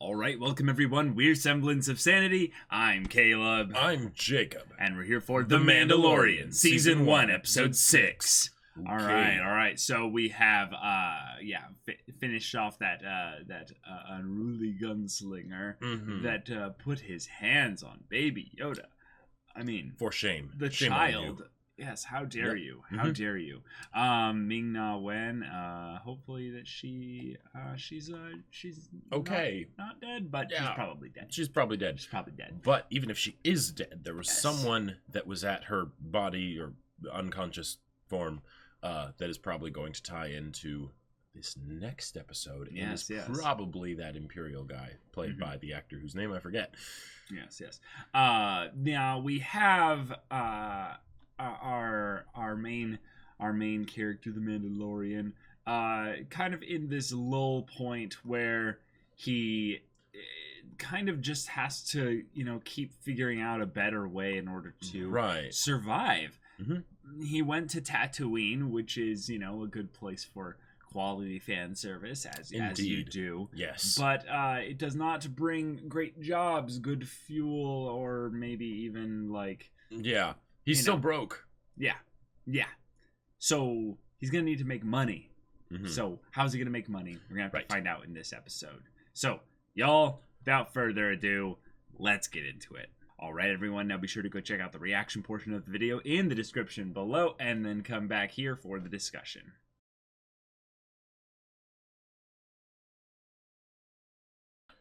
All right, welcome everyone. We're Semblance of Sanity. I'm Caleb. I'm Jacob. And we're here for The Mandalorian, Season 1, Episode 6. Okay. All right. So we have, finished off that unruly gunslinger that put his hands on Baby Yoda. I mean, for shame. The shame child. Yes, how dare you? How dare you? Ming-Na Wen, hopefully that she's okay. Not dead, but she's probably dead. She's probably dead. But even if she is dead, there was someone that was at her body or unconscious form that is probably going to tie into this next episode. Yes. Probably that Imperial guy played by the actor whose name I forget. Yes. Now we have our main character, the Mandalorian, kind of in this lull point where he kind of just has to, keep figuring out a better way in order to survive. He went to Tatooine, which is, a good place for quality fan service, as you do. Yes. But it does not bring great jobs, good fuel, or maybe even like... Yeah. He's still broke. Yeah. So he's going to need to make money. So how's he going to make money? We're going to have to find out in this episode. So, y'all, without further ado, let's get into it. All right, everyone, now be sure to go check out the reaction portion of the video in the description below, and then come back here for the discussion.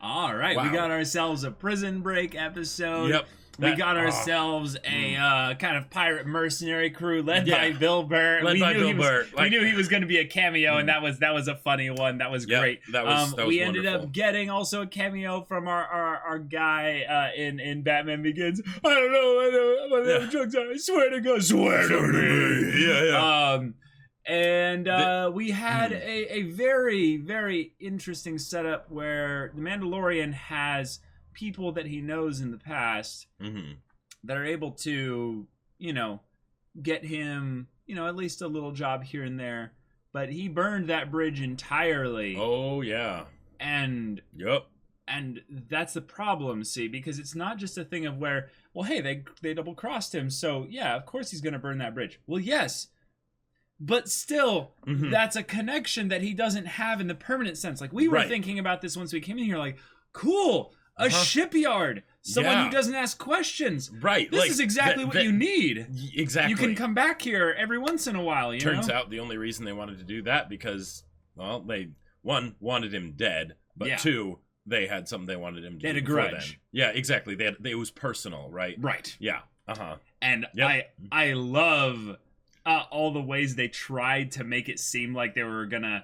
All right, we got ourselves a Prison Break episode. Yep. We got ourselves a kind of pirate mercenary crew led by Bill Burr. We knew he was going to be a cameo, and that was a funny one. That was great. That was we ended up getting also a cameo from our guy in Batman Begins. I don't know what the drugs are. I swear to God. Swear to me. Yeah. And we had a very, very interesting setup where the Mandalorian has people that he knows in the past that are able to, get him, at least a little job here and there. But he burned that bridge entirely. Oh, yeah. And that's the problem, see, because it's not just a thing of where, well, hey, they double-crossed him, so, yeah, of course he's going to burn that bridge. Well, yes. But still, that's a connection that he doesn't have in the permanent sense. Like, we were thinking about this once we came in here, like, cool, a shipyard, someone who doesn't ask questions. Right. This is exactly what you need. Exactly. You can come back here every once in a while, you know? Turns out the only reason they wanted to do that because, well, they, one, wanted him dead, but two, they had something they wanted him to do. They had a grudge. Then. Yeah, exactly. It was personal, right? Right. Yeah. And I love... all the ways they tried to make it seem like they were gonna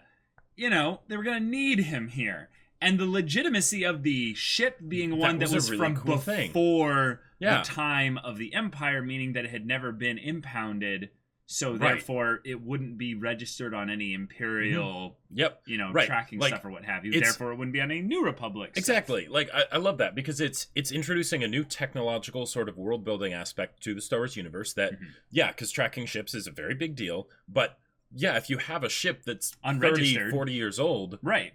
need him here. And the legitimacy of the ship being one that was really from cool before the time of the Empire, meaning that it had never been impounded, so therefore it wouldn't be registered on any Imperial, tracking stuff or what have you. Therefore, it wouldn't be on any New Republic Exactly. Like, I love that because it's introducing a new technological sort of world-building aspect to the Star Wars universe that, because tracking ships is a very big deal, but, if you have a ship that's 30, 40 years old... Right.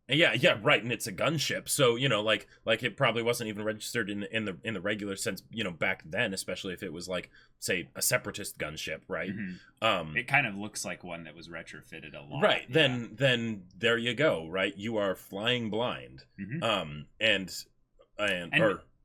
And and it's a gunship, so like it probably wasn't even registered in the regular sense, back then, especially if it was like, say, a separatist gunship, right? It kind of looks like one that was retrofitted a lot, right? Then there you go, right? You are flying blind, and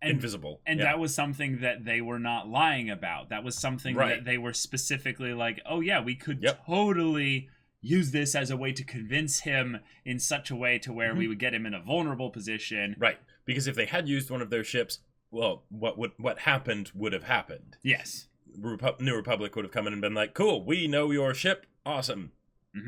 invisible, and that was something that they were not lying about. That was something that they were specifically like, oh yeah, we could totally use this as a way to convince him in such a way to where we would get him in a vulnerable position. Right. Because if they had used one of their ships, well, what happened would have happened. Yes. New Republic would have come in and been like, cool, we know your ship. Awesome.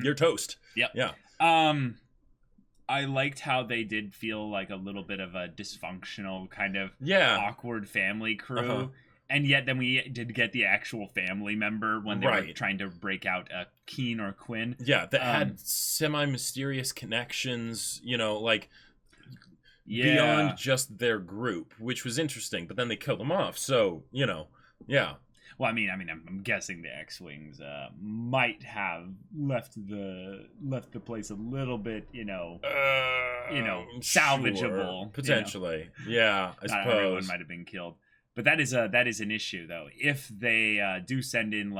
You're toast. Yep. Yeah. I liked how they did feel like a little bit of a dysfunctional kind of awkward family crew. And yet then we did get the actual family member when they were trying to break out Keen or Quinn. Yeah, that had semi-mysterious connections, beyond just their group, which was interesting. But then they killed them off, so, Well, I'm guessing the X-wings might have left the place a little bit, salvageable, sure. Potentially. Yeah, I Not suppose everyone might have been killed, but that is an issue though. If they do send in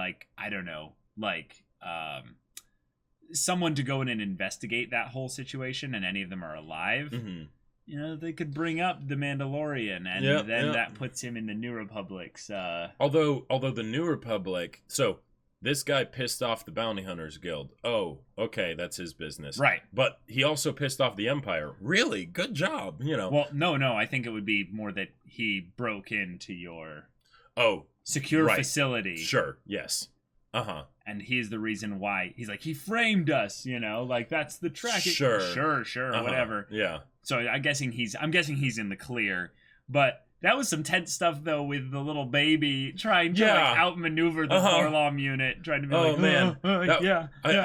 someone to go in and investigate that whole situation, and any of them are alive. Mm-hmm. They could bring up the Mandalorian, and that puts him in the New Republic's. Although the New Republic, so this guy pissed off the Bounty Hunters Guild. Oh, okay, that's his business, right? But he also pissed off the Empire. Really, good job, Well, no, I think it would be more that he broke into your secure facility. Sure, yes, and he's the reason why he's like he framed us. That's the track. Sure, whatever. Yeah. So I'm guessing he's in the clear, but that was some tense stuff though with the little baby trying to outmaneuver the Orlom unit, trying to be I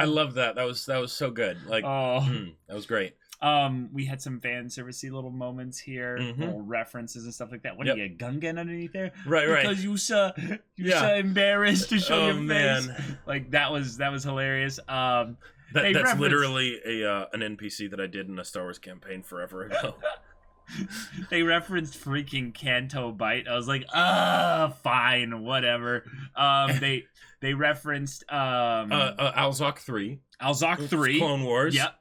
love that. That was so good. That was great. We had some fan servicey little moments here, little references and stuff like that. What are you, a Gungan underneath there? Right. Because you're so embarrassed to show your face. That was hilarious. That's literally an NPC that I did in a Star Wars campaign forever ago. They referenced freaking Canto Bite. I was like, fine, whatever. They referenced Alzok 3. Alzok 3. Clone Wars. Yep.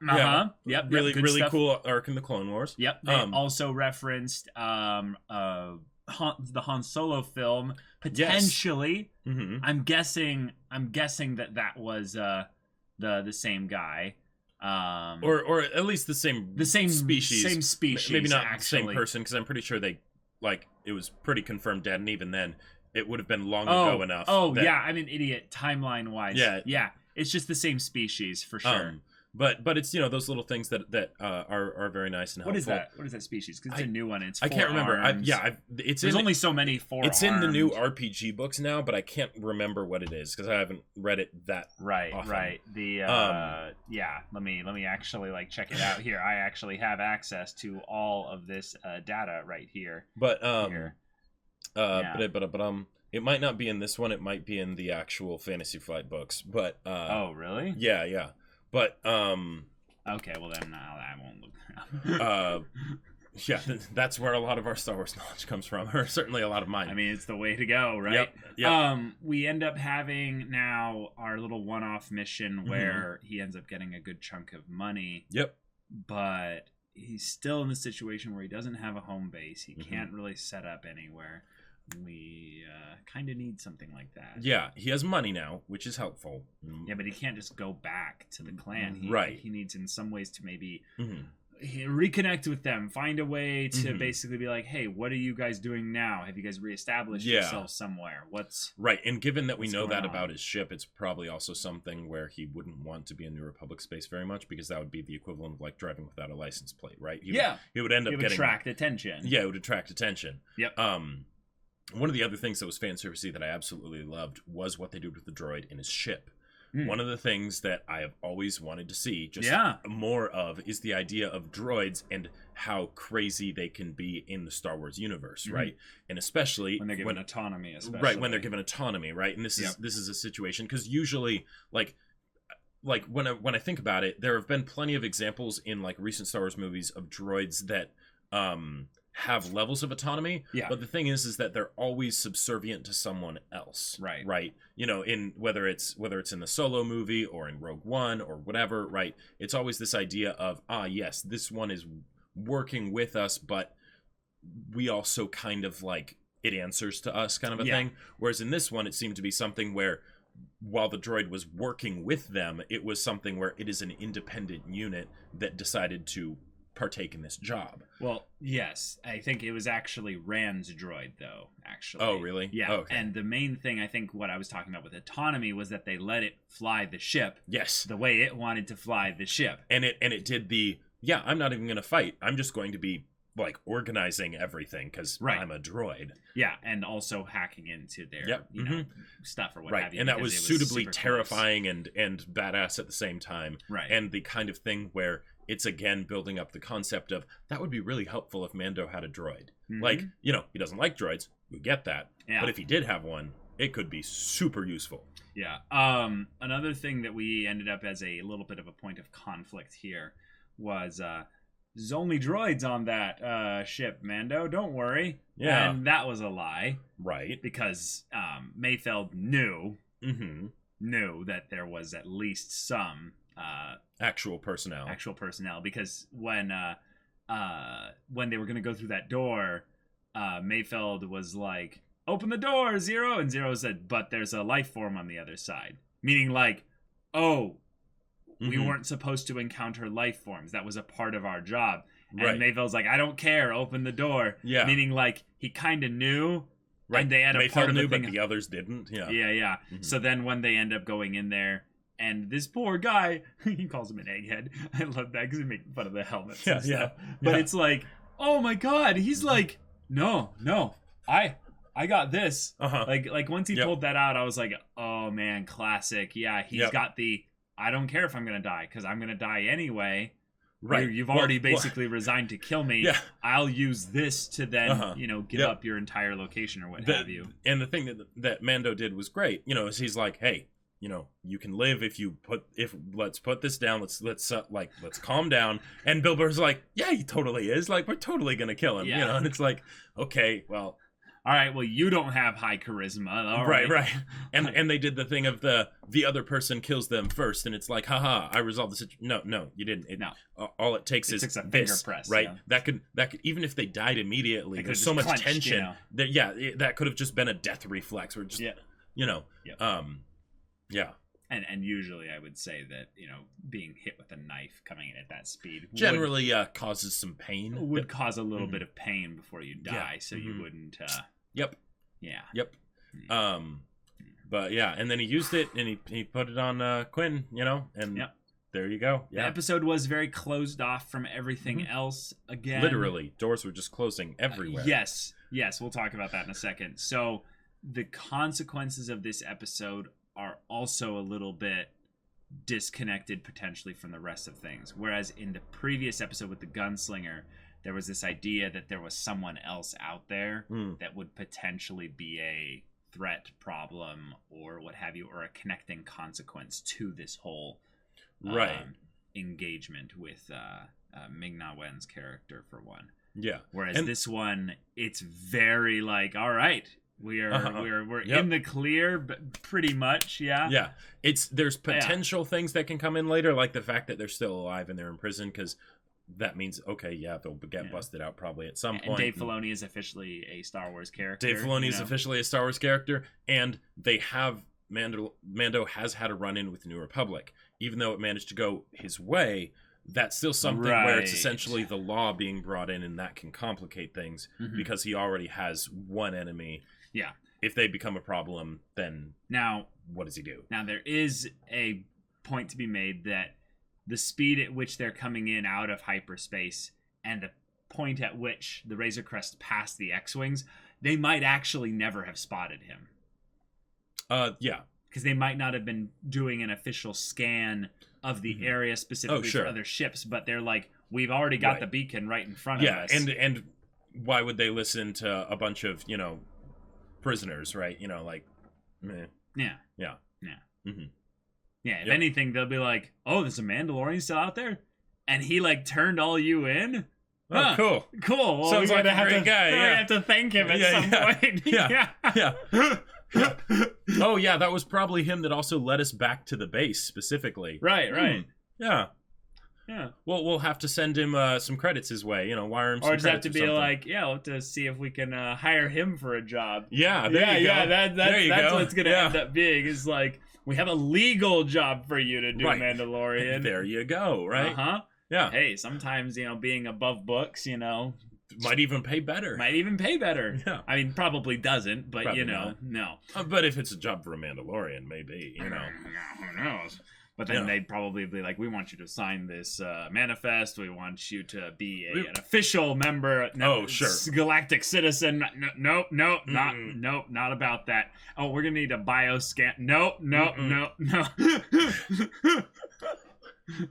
Yep. Really stuff. cool arc in the Clone Wars. Yep. They also referenced the Han Solo film potentially. Yes. Mm-hmm. I'm guessing that was the same guy, or at least the same species. Same species, maybe not actually. The same person, because I'm pretty sure it was pretty confirmed dead, and even then, it would have been long ago enough. Yeah, I'm an idiot timeline wise. Yeah, it's just the same species for sure. But it's those little things that are very nice and helpful. What is that species? Because it's a new one. It's I can't remember. There's only so many four. It's in the new RPG books now, but I can't remember what it is because I haven't read it that often. Right. The let me actually check it out here. I actually have access to all of this data right here. But it might not be in this one. It might be in the actual Fantasy Flight books. But oh really? Yeah. But okay, well then I won't look. Yeah, that's where a lot of our Star Wars knowledge comes from, or certainly a lot of mine. I mean, it's the way to go, right? Yep. We end up having now our little one-off mission where he ends up getting a good chunk of money. Yep. But he's still in the situation where he doesn't have a home base. He can't really set up anywhere. We kind of need something like that. Yeah, he has money now, which is helpful. Yeah, but he can't just go back to the clan. He needs, in some ways, to maybe reconnect with them, find a way to basically be like, hey, what are you guys doing now? Have you guys reestablished yourselves somewhere? Right, and given that we know that about his ship, it's probably also something where he wouldn't want to be in New Republic space very much, because that would be the equivalent of driving without a license plate, right? He would end up getting... attract attention. Yeah, it would attract attention. Yep. One of the other things that was fan servicey that I absolutely loved was what they did with the droid in his ship. One of the things that I have always wanted to see more of is the idea of droids and how crazy they can be in the Star Wars universe, right? And especially when they're given autonomy, right? When they're given autonomy, right? And this is a situation because usually, when I think about it, there have been plenty of examples in recent Star Wars movies of droids that have levels of autonomy, but the thing is that they're always subservient to someone else, right? In whether it's in the Solo movie or in Rogue One or whatever, right? It's always this idea of yes, this one is working with us, but we also kind of it answers to us, kind of a thing. Whereas in this one, it seemed to be something where, while the droid was working with them, it was something where it is an independent unit that decided to partake in this job. Well, yes, I think it was actually Rand's droid, though. Actually, oh really? Yeah. Oh, okay. And the main thing, I think, what I was talking about with autonomy was that they let it fly the ship. Yes. The way it wanted to fly the ship. And it did the I'm not even going to fight. I'm just going to be organizing everything because I'm a droid. Yeah, and also hacking into their stuff or what have you. And that was suitably terrifying and badass at the same time. Right. And the kind of thing where it's again building up the concept of that would be really helpful if Mando had a droid. He doesn't like droids. We get that. Yeah. But if he did have one, it could be super useful. Yeah. Another thing that we ended up as a little bit of a point of conflict here was there's only droids on that ship, Mando. Don't worry. Yeah. And that was a lie. Right. Because Mayfeld knew Mm-hmm. that there was at least some actual personnel. Because when they were going to go through that door, Mayfeld was like, open the door, Zero. And Zero said, but there's a life form on the other side. Meaning like, oh, we weren't supposed to encounter life forms. That was a part of our job. And Mayfeld's like, I don't care. Open the door. Yeah. Meaning like he kind of knew. Right. And they had a Mayfeld part of knew, the thing. but the others didn't. Yeah. Yeah. So then when they end up going in there, and this poor guy, he calls him an egghead. I love that because he makes fun of the helmets and stuff. But it's like, oh my god, he's like, no, I got this. Like once he pulled that out, I was like, oh man, classic. Yeah, he's got the, I don't care if I'm gonna die because I'm gonna die anyway. Right, you've already basically resigned to kill me. Yeah, I'll use this to then, give up your entire location or what have you. And the thing that Mando did was great. Is he's like, hey, you can live let's put this down. Let's calm down. And Bill Burr's like, yeah, he totally is. Like, we're totally gonna kill him. And it's like, okay, well. All right, well, you don't have high charisma. All right. And they did the thing of the other person kills them first, and it's like, haha, I resolved the situation. No, you didn't. No. All it takes is a finger this, press, right? That could even if they died immediately, there's so much tension that that could have just been a death reflex, or just And usually I would say that, being hit with a knife coming in at that speed generally causes some pain. Would cause a little bit of pain before you die, so you wouldn't... Yep. Yeah. Yep. But yeah, and then he used it, and he put it on Quinn, and there you go. Yeah. The episode was very closed off from everything else again. Literally, doors were just closing everywhere. Yes, we'll talk about that in a second. So the consequences of this episode are also a little bit disconnected potentially from the rest of things. Whereas in the previous episode with the gunslinger, there was this idea that there was someone else out there that would potentially be a threat, problem, or what have you, or a connecting consequence to this whole engagement with Ming-Na Wen's character, for one. Yeah. Whereas this one, it's very like, all right, we're in the clear, but pretty much, yeah. There's potential things that can come in later, like the fact that they're still alive and they're in prison, because that means they'll get busted out probably at some point. And Dave Filoni is officially a Star Wars character. Dave Filoni is officially a Star Wars character, and they have Mando has had a run-in with New Republic, even though it managed to go his way. That's still something where it's essentially the law being brought in, and that can complicate things because he already has one enemy. Yeah. If they become a problem, then now what does he do? Now there is a point to be made that the speed at which they're coming in out of hyperspace and the point at which the Razor Crest passed the X-Wings, they might actually never have spotted him. Yeah. Because they might not have been doing an official scan of the area specifically for other ships, but they're like, we've already got the beacon right in front of us. Yeah, and why would they listen to a bunch of, prisoners, right? Meh. Yeah. Mm-hmm. Yeah, if anything, they'll be like, oh, there's a Mandalorian still out there? And he, turned all you in? Oh, cool. Well, sounds like a great guy. We have to thank him at some point. Yeah. Oh, yeah, that was probably him that also led us back to the base, specifically. Right. Yeah. Well, we'll have to send him some credits his way, wire him some credits. Or just have to be like, we'll have to see if we can hire him for a job. Yeah, there you go. That's what's going to end up being, is like, we have a legal job for you to do, Mandalorian. There you go, right? Uh-huh. Yeah. Hey, sometimes, being above books, might even pay better. Yeah. I mean, probably doesn't, but, probably no. But if it's a job for a Mandalorian, maybe, Who knows? But then they'd probably be like, we want you to sign this manifest. We want you to be an official member. No, sure. Galactic citizen. Nope, not about that. Oh, we're going to need a bioscan. No.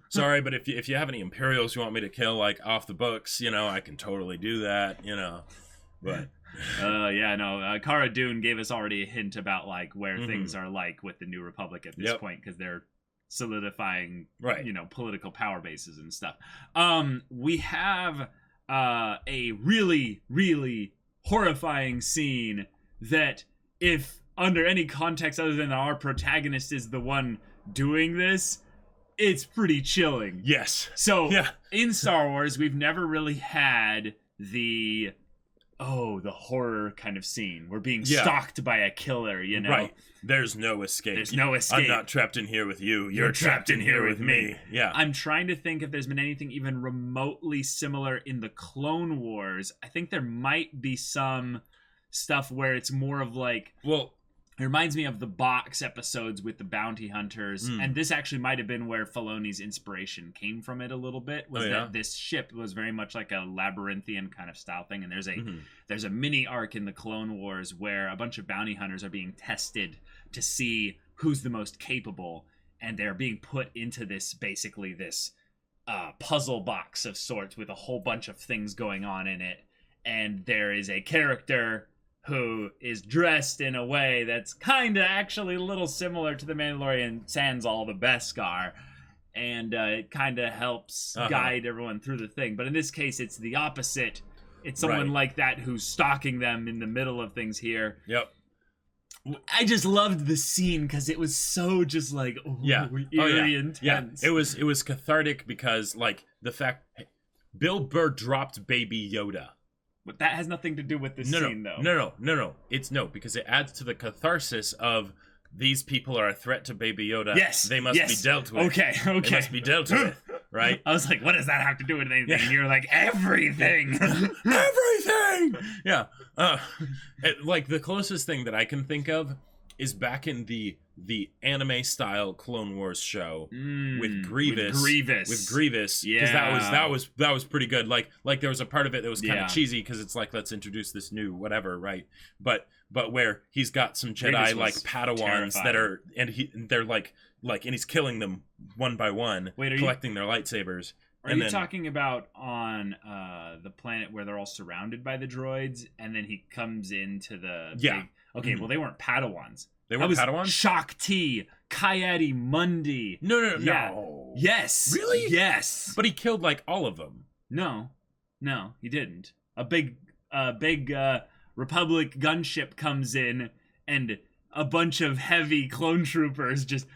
Sorry, but if you have any Imperials you want me to kill, off the books, I can totally do that, But yeah, no. Cara Dune gave us already a hint about like where Mhm. things are like with the New Republic at this Yep. point, because they're solidifying, Right. you know, political power bases and stuff. We have a really, really horrifying scene that, if under any context other than our protagonist is the one doing this, it's pretty chilling. Yes. So Yeah. in Star Wars, we've never really had the horror kind of scene. We're being Yeah. stalked by a killer, you know? Right. There's no escape. There's no escape. I'm not trapped in here with you. You're trapped in here with me. Yeah. I'm trying to think if there's been anything even remotely similar in the Clone Wars. I think there might be some stuff where it's more of like, Well, it reminds me of the box episodes with the bounty hunters, Mm. and this actually might have been where Filoni's inspiration came from it a little bit, was Oh, yeah? that this ship was very much like a labyrinthian kind of style thing, and there's a mhm. there's a mini arc in the Clone Wars where a bunch of bounty hunters are being tested to see who's the most capable, and they're being put into this puzzle box of sorts with a whole bunch of things going on in it, and there is a character who is dressed in a way that's kind of actually a little similar to the Mandalorian sans all the Beskar, and it kind of helps guide everyone through the thing. But in this case, it's the opposite. It's someone Right. like that who's stalking them in the middle of things here. Yep. I just loved the scene because it was so just like Yeah. eerie intense. Yeah. It was cathartic because like the fact Bill Burr dropped Baby Yoda. But that has nothing to do with the scene, though. No. It's because it adds to the catharsis of these people are a threat to Baby Yoda. Yes. They must be dealt with. Okay. They must be dealt with, right? I was like, what does that have to do with anything? Yeah. And you're like, everything. Everything. Yeah. Like the closest thing that I can think of is back in the anime style Clone Wars show with Grievous. With Grievous, because that was pretty good. Like there was a part of it that was kind of cheesy because it's like, let's introduce this new whatever, right? But where he's got some Jedi like Padawans that are they're like and he's killing them one by one, collecting their lightsabers. Are you talking about on the planet where they're all surrounded by the droids, and then he comes into the big... Okay, well, they weren't Padawans. They weren't Padawans? Shak Ti, Kayati Mundi. No. Yes. Really? Yes. But he killed like all of them. No, he didn't. A big Republic gunship comes in, and a bunch of heavy clone troopers just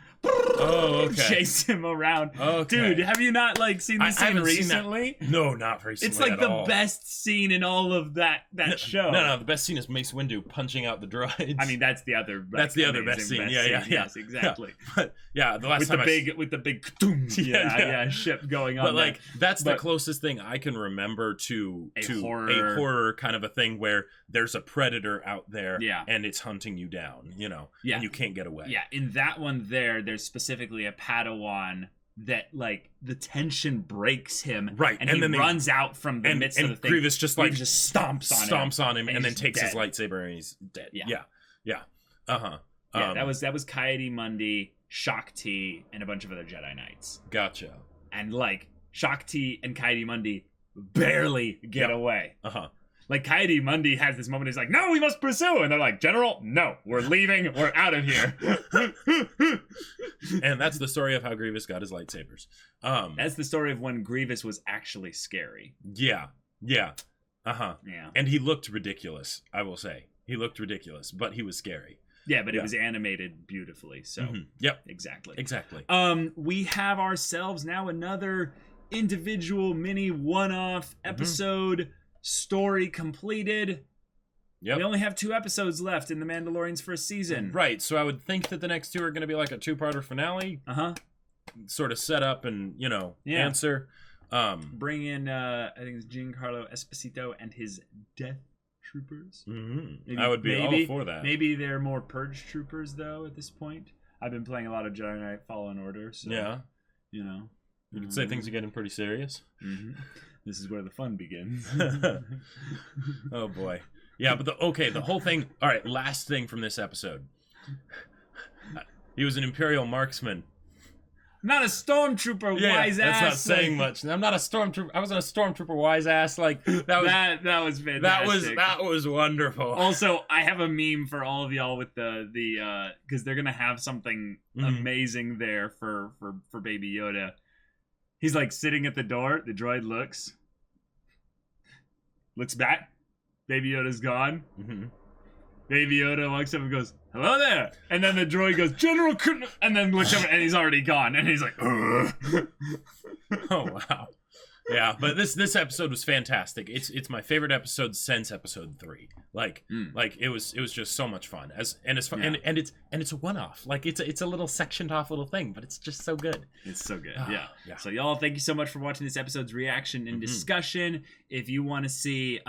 chase him around. Okay. Dude, have you not like seen this scene recently? No, not recently. It's like at the all. best scene in all of that show. No, the best scene is Mace Windu punching out the droids. I mean, that's the other. That's the other best scene. Yeah. Yes, exactly. Yeah. But yeah, the last time with the big ship going on. But like that's the closest thing I can remember to a horror kind of a thing where there's a predator out there, and it's hunting you down, you know, and you can't get away. Yeah, in that one there's specifically a Padawan that like the tension breaks him, right, and he runs out from the midst of the thing. Grievous just like stomps on him and then takes his lightsaber and he's dead. Yeah. Yeah, that was Kayati Mundi, Shak Ti, and a bunch of other Jedi Knights. Gotcha. And like Shak Ti and Kayati Mundi barely get away. Like Kayati Mundi has this moment. He's like, "No, we must pursue," and they're like, "General, no, we're leaving. We're out of here." And that's the story of how Grievous got his lightsabers. That's the story of when Grievous was actually scary. Yeah. And he looked ridiculous. I will say he looked ridiculous, but he was scary. Yeah, but it was animated beautifully. So Yep, exactly. We have ourselves now another individual mini one-off episode. Story completed. Yep. We only have 2 episodes left in The Mandalorian's first season. Right, so I would think that the next 2 are going to be like a 2-parter finale. Sort of set up and, answer. Bring in, I think it's Giancarlo Esposito and his Death Troopers. I would be all for that. Maybe they're more Purge Troopers, though, at this point. I've been playing a lot of Jedi Knight Fallen Order, so, you know. You could say things are getting pretty serious. This is where the fun begins. Oh boy. Yeah, but the whole thing. All right, last thing from this episode. He was an Imperial marksman. Not a stormtrooper, wise ass. That's not saying much. I'm not a stormtrooper. I wasn't a stormtrooper, wise ass. Like that was fantastic. That was wonderful. Also, I have a meme for all of y'all with the because they're gonna have something amazing there for Baby Yoda. He's like sitting at the door. The droid looks back. Baby Yoda's gone. Baby Yoda walks up and goes, "Hello there," and then the droid goes, "General," and then looks over and he's already gone, and he's like, "Ugh." Oh wow. Yeah, but this episode was fantastic. It's my favorite episode since episode 3. Like it was just so much fun. And it's fun, and it's a one-off. Like it's a little sectioned off little thing, but it's just so good. It's so good. Yeah. So y'all, thank you so much for watching this episode's reaction and discussion. If you want to see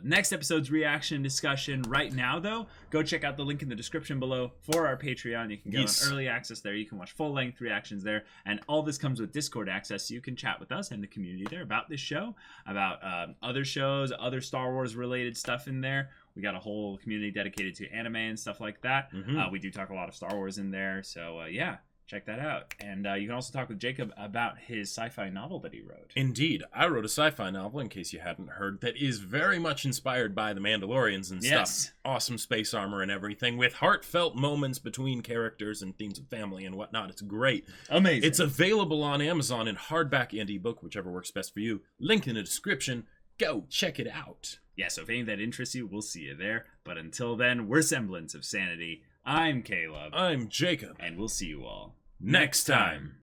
next episode's reaction and discussion right now, though, go check out the link in the description below for our Patreon. You can go on early access there. You can watch full-length reactions there, and all this comes with Discord access, so you can chat with us and the community there about this show, about other shows, other Star Wars related stuff in there. We got a whole community dedicated to anime and stuff like that. We do talk a lot of Star Wars in there, so yeah, check that out. And you can also talk with Jacob about his sci-fi novel that he wrote. Indeed. I wrote a sci-fi novel, in case you hadn't heard, that is very much inspired by the Mandalorians and stuff. Awesome space armor and everything, with heartfelt moments between characters and themes of family and whatnot. It's great. Amazing. It's available on Amazon in hardback and ebook, whichever works best for you. Link in the description. Go check it out. Yeah, so if any of that interests you, we'll see you there. But until then, we're Semblance of Sanity. I'm Caleb. I'm Jacob. And we'll see you all next time.